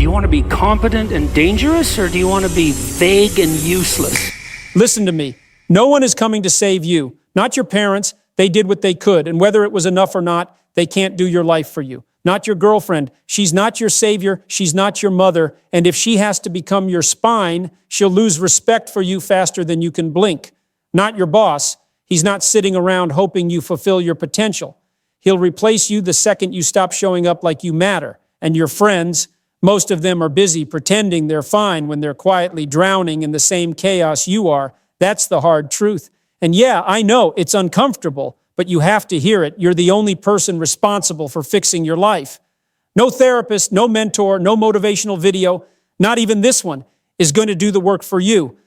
you want to be competent and dangerous, or do you want to be vague and useless? Listen to me. No one is coming to save you. Not your parents. They did what they could, and whether it was enough or not, they can't do your life for you. Not your girlfriend. She's not your savior. She's not your mother. And if she has to become your spine, she'll lose respect for you faster than you can blink. Not your boss. He's not sitting around hoping you fulfill your potential. He'll replace you the second you stop showing up like you matter. And your friends, most of them are busy pretending they're fine when they're quietly drowning in the same chaos you are. That's the hard truth. And yeah, I know it's uncomfortable, but you have to hear it. You're the only person responsible for fixing your life. No therapist, no mentor, no motivational video, not even this one, is going to do the work for you.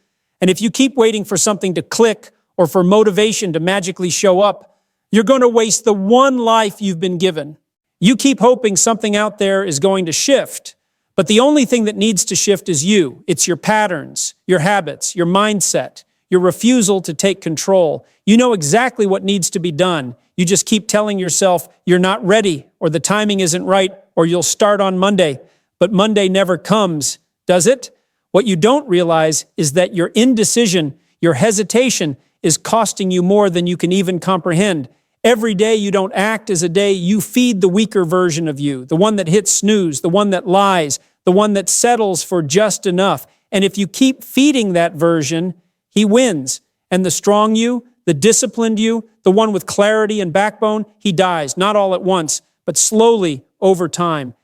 And if you keep waiting for something to click or for motivation to magically show up, you're going to waste the one life you've been given. You keep hoping something out there is going to shift, but the only thing that needs to shift is you. It's your patterns, your habits, your mindset, your refusal to take control. You know exactly what needs to be done. You just keep telling yourself you're not ready, or the timing isn't right, or you'll start on Monday. But Monday never comes, does it? What you don't realize is that your indecision, your hesitation, is costing you more than you can even comprehend. Every day you don't act is a day you feed the weaker version of you, the one that hits snooze, the one that lies, the one that settles for just enough. And if you keep feeding that version, he wins. And the strong you, the disciplined you, the one with clarity and backbone, he dies, not all at once, but slowly over time.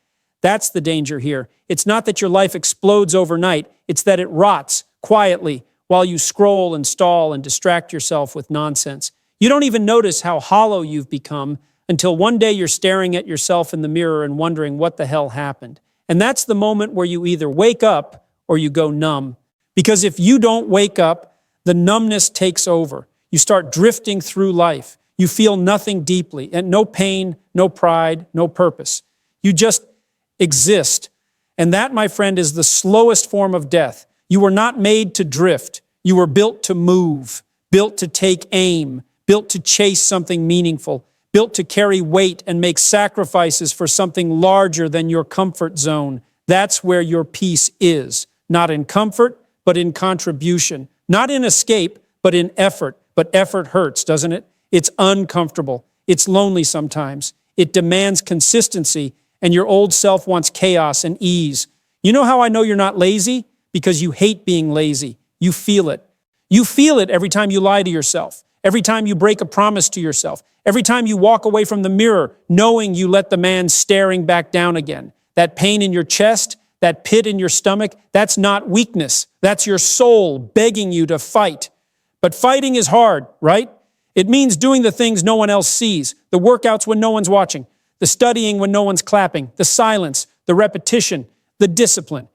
That's the danger here. It's not that your life explodes overnight. It's that it rots quietly while you scroll and stall and distract yourself with nonsense. You don't even notice how hollow you've become until one day you're staring at yourself in the mirror and wondering what the hell happened. And that's the moment where you either wake up or you go numb. Because if you don't wake up, the numbness takes over. You start drifting through life. You feel nothing deeply, and no pain, no pride, no purpose. You just exist. And that, my friend, is the slowest form of death. You were not made to drift. You were built to move, built to take aim, built to chase something meaningful, built to carry weight and make sacrifices for something larger than your comfort zone. That's where your peace is. Not in comfort, but in contribution. Not in escape, but in effort. But effort hurts, doesn't it? It's uncomfortable. It's lonely sometimes. It demands consistency, and your old self wants chaos and ease. You know how I know you're not lazy? Because you hate being lazy. You feel it. You feel it every time you lie to yourself, every time you break a promise to yourself, every time you walk away from the mirror knowing you let the man staring back down again. That pain in your chest, that pit in your stomach, that's not weakness. That's your soul begging you to fight. But fighting is hard, right? It means doing the things no one else sees, the workouts when no one's watching, the studying when no one's clapping, the silence, the repetition, the discipline.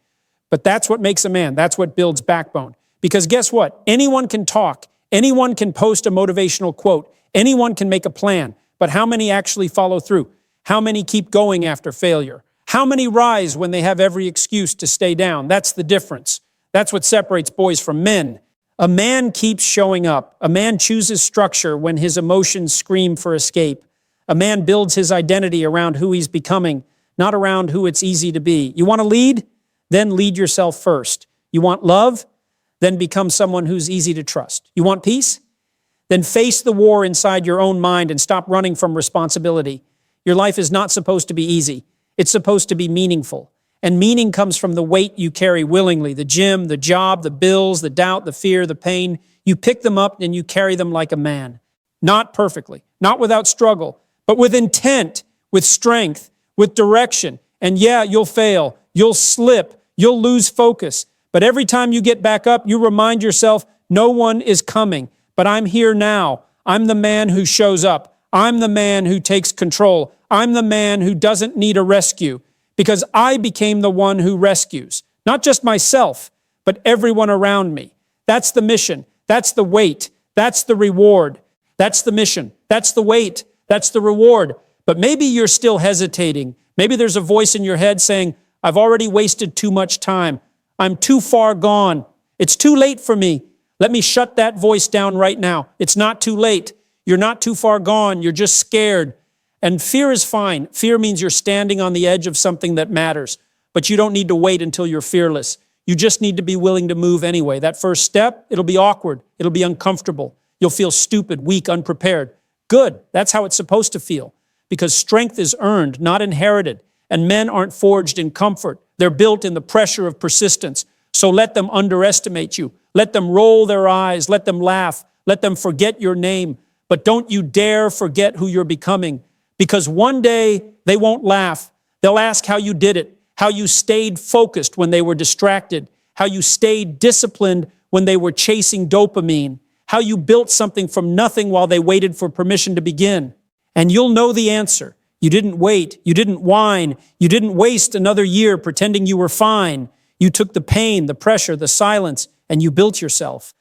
But that's what makes a man. That's what builds backbone. Because guess what? Anyone can talk. Anyone can post a motivational quote. Anyone can make a plan. But how many actually follow through? How many keep going after failure? How many rise when they have every excuse to stay down? That's the difference. That's what separates boys from men. A man keeps showing up. A man chooses structure when his emotions scream for escape. A man builds his identity around who he's becoming, not around who it's easy to be. You want to lead? Then lead yourself first. You want love? Then become someone who's easy to trust. You want peace? Then face the war inside your own mind and stop running from responsibility. Your life is not supposed to be easy. It's supposed to be meaningful. And meaning comes from the weight you carry willingly, the gym, the job, the bills, the doubt, the fear, the pain. You pick them up and you carry them like a man. Not perfectly, not without struggle, but with intent, with strength, with direction. And yeah, you'll fail, you'll slip, you'll lose focus. But every time you get back up, you remind yourself, no one is coming, but I'm here now. I'm the man who shows up. I'm the man who takes control. I'm the man who doesn't need a rescue, because I became the one who rescues, not just myself, but everyone around me. That's the mission. That's the weight. That's the reward. That's the mission. That's the weight. That's the reward. But maybe you're still hesitating. Maybe there's a voice in your head saying, I've already wasted too much time. I'm too far gone. It's too late for me. Let me shut that voice down right now. It's not too late. You're not too far gone. You're just scared. And fear is fine. Fear means you're standing on the edge of something that matters. but you don't need to wait until you're fearless. You just need to be willing to move anyway. That first step, it'll be awkward. It'll be uncomfortable. You'll feel stupid, weak, unprepared. Good. That's how it's supposed to feel. Because strength is earned, not inherited. And men aren't forged in comfort. They're built in the pressure of persistence. So let them underestimate you. Let them roll their eyes. Let them laugh. Let them forget your name. But don't you dare forget who you're becoming. Because one day they won't laugh. They'll ask how you did it, how you stayed focused when they were distracted, how you stayed disciplined when they were chasing dopamine, how you built something from nothing while they waited for permission to begin. And you'll know the answer. You didn't wait. You didn't whine. You didn't waste another year pretending you were fine. You took the pain, the pressure, the silence, and you built yourself.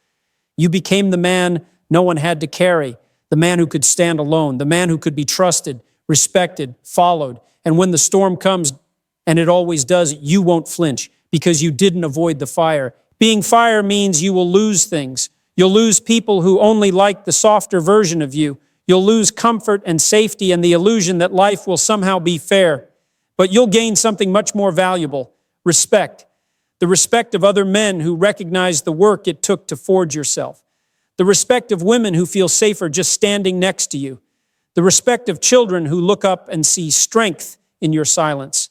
You became the man no one had to carry, the man who could stand alone, the man who could be trusted, respected, followed. And when the storm comes, and it always does, you won't flinch because you didn't avoid the fire. Being fire means you will lose things. You'll lose people who only like the softer version of you. You'll lose comfort and safety and the illusion that life will somehow be fair. But you'll gain something much more valuable, respect. The respect of other men who recognize the work it took to forge yourself. The respect of women who feel safer just standing next to you. The respect of children who look up and see strength in your silence.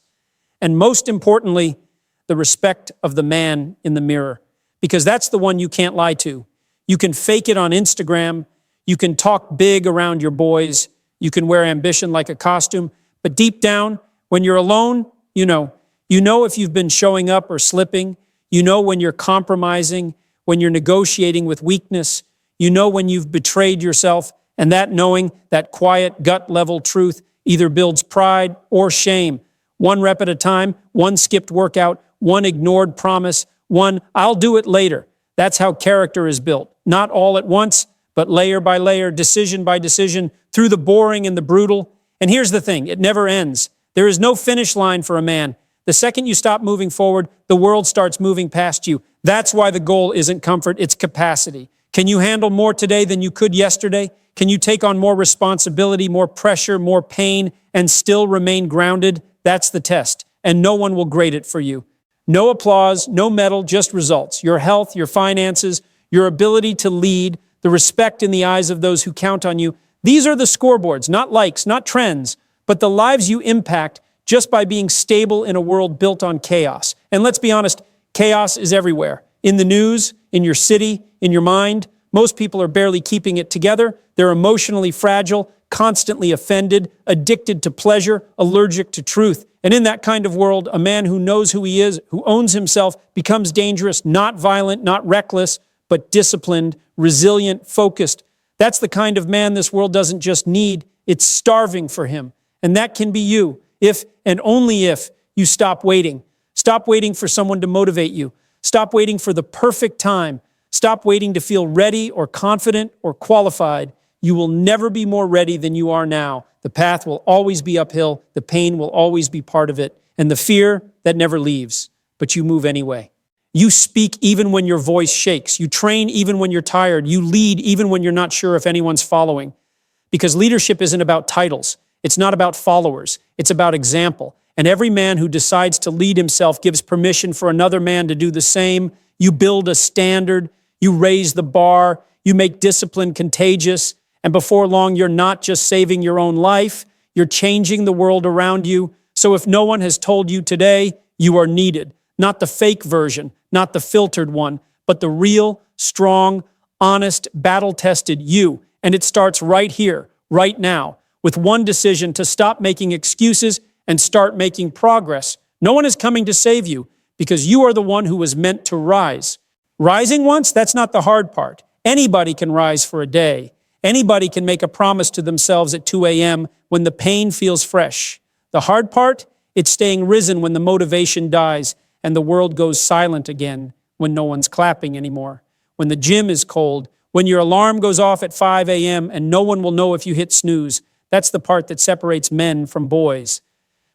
And most importantly, the respect of the man in the mirror. Because that's the one you can't lie to. You can fake it on Instagram. You can talk big around your boys. You can wear ambition like a costume. But deep down, when you're alone, you know. You know if you've been showing up or slipping. You know when you're compromising, when you're negotiating with weakness. You know when you've betrayed yourself. And that knowing, that quiet, gut-level truth either builds pride or shame. One rep at a time, one skipped workout, one ignored promise, one, I'll do it later. That's how character is built. Not all at once, but layer by layer, decision by decision, through the boring and the brutal. And here's the thing, it never ends. There is no finish line for a man. The second you stop moving forward, the world starts moving past you. That's why the goal isn't comfort, it's capacity. Can you handle more today than you could yesterday? Can you take on more responsibility, more pressure, more pain, and still remain grounded? That's the test, and no one will grade it for you. No applause, no medal, just results. Your health, your finances, your ability to lead, the respect in the eyes of those who count on you. These are the scoreboards, not likes, not trends, but the lives you impact just by being stable in a world built on chaos. And let's be honest, chaos is everywhere. In the news, in your city, in your mind. Most people are barely keeping it together. They're emotionally fragile, constantly offended, addicted to pleasure, allergic to truth. And in that kind of world, a man who knows who he is, who owns himself, becomes dangerous, not violent, not reckless, but disciplined, resilient, focused. That's the kind of man this world doesn't just need, it's starving for him. And that can be you, if and only if you stop waiting. Stop waiting for someone to motivate you. Stop waiting for the perfect time. Stop waiting to feel ready or confident or qualified. You will never be more ready than you are now. The path will always be uphill. The pain will always be part of it. And the fear, that never leaves. But you move anyway. You speak even when your voice shakes. You train even when you're tired. You lead even when you're not sure if anyone's following. Because leadership isn't about titles. It's not about followers. It's about example. And every man who decides to lead himself gives permission for another man to do the same. You build a standard. You raise the bar. You make discipline contagious. And before long, you're not just saving your own life. You're changing the world around you. So if no one has told you today, you are needed. Not the fake version, not the filtered one, but the real, strong, honest, battle-tested you. And it starts right here, right now, with one decision to stop making excuses and start making progress. No one is coming to save you because you are the one who was meant to rise. Rising once, that's not the hard part. Anybody can rise for a day. Anybody can make a promise to themselves at 2 a.m. when the pain feels fresh. The hard part, it's staying risen when the motivation dies and the world goes silent again, when no one's clapping anymore, when the gym is cold, when your alarm goes off at 5 a.m. and no one will know if you hit snooze. That's the part that separates men from boys.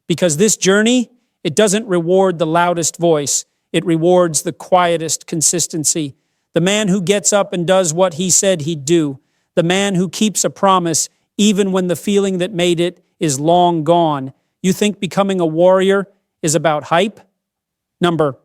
Because this journey, it doesn't reward the loudest voice. It rewards the quietest consistency. The man who gets up and does what he said he'd do. The man who keeps a promise even when the feeling that made it is long gone. You think becoming a warrior is about hype? number.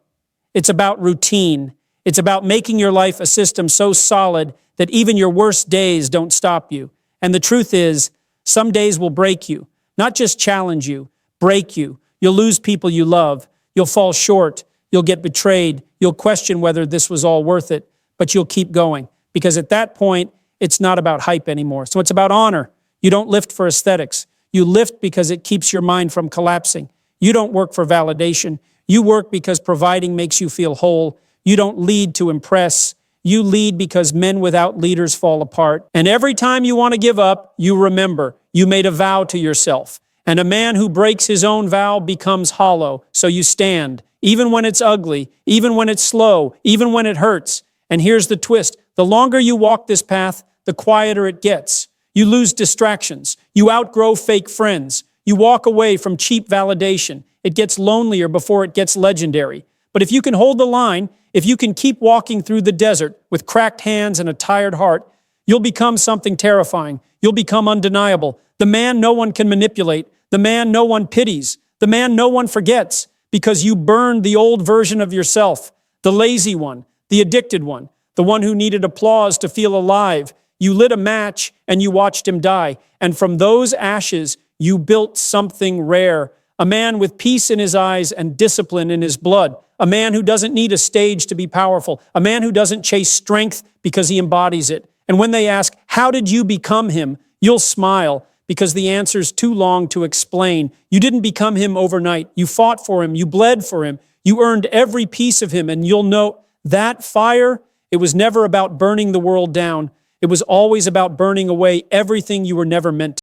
It's about routine. It's about making your life a system so solid that even your worst days don't stop you. And the truth is, some days will break you, not just challenge you, break you. You'll lose people you love. You'll fall short. You'll get betrayed. You'll question whether this was all worth it, but you'll keep going. Because at that point, it's not about hype anymore. So it's about honor. You don't lift for aesthetics. You lift because it keeps your mind from collapsing. You don't work for validation. You work because providing makes you feel whole. You don't lead to impress. You lead because men without leaders fall apart. And every time you want to give up, you remember you made a vow to yourself. And a man who breaks his own vow becomes hollow. So you stand, even when it's ugly, even when it's slow, even when it hurts. And here's the twist. The longer you walk this path, the quieter it gets. You lose distractions. You outgrow fake friends. You walk away from cheap validation. It gets lonelier before it gets legendary. But if you can hold the line, if you can keep walking through the desert with cracked hands and a tired heart, you'll become something terrifying. You'll become undeniable. The man no one can manipulate. The man no one pities. The man no one forgets, because you burned the old version of yourself, the lazy one, the addicted one, the one who needed applause to feel alive. You lit a match and you watched him die. And from those ashes, you built something rare. A man with peace in his eyes and discipline in his blood. A man who doesn't need a stage to be powerful. A man who doesn't chase strength because he embodies it. And when they ask, how did you become him? You'll smile, because the answer's too long to explain. You didn't become him overnight. You fought for him. You bled for him. You earned every piece of him. And you'll know that fire, it was never about burning the world down. It was always about burning away everything you were never meant to.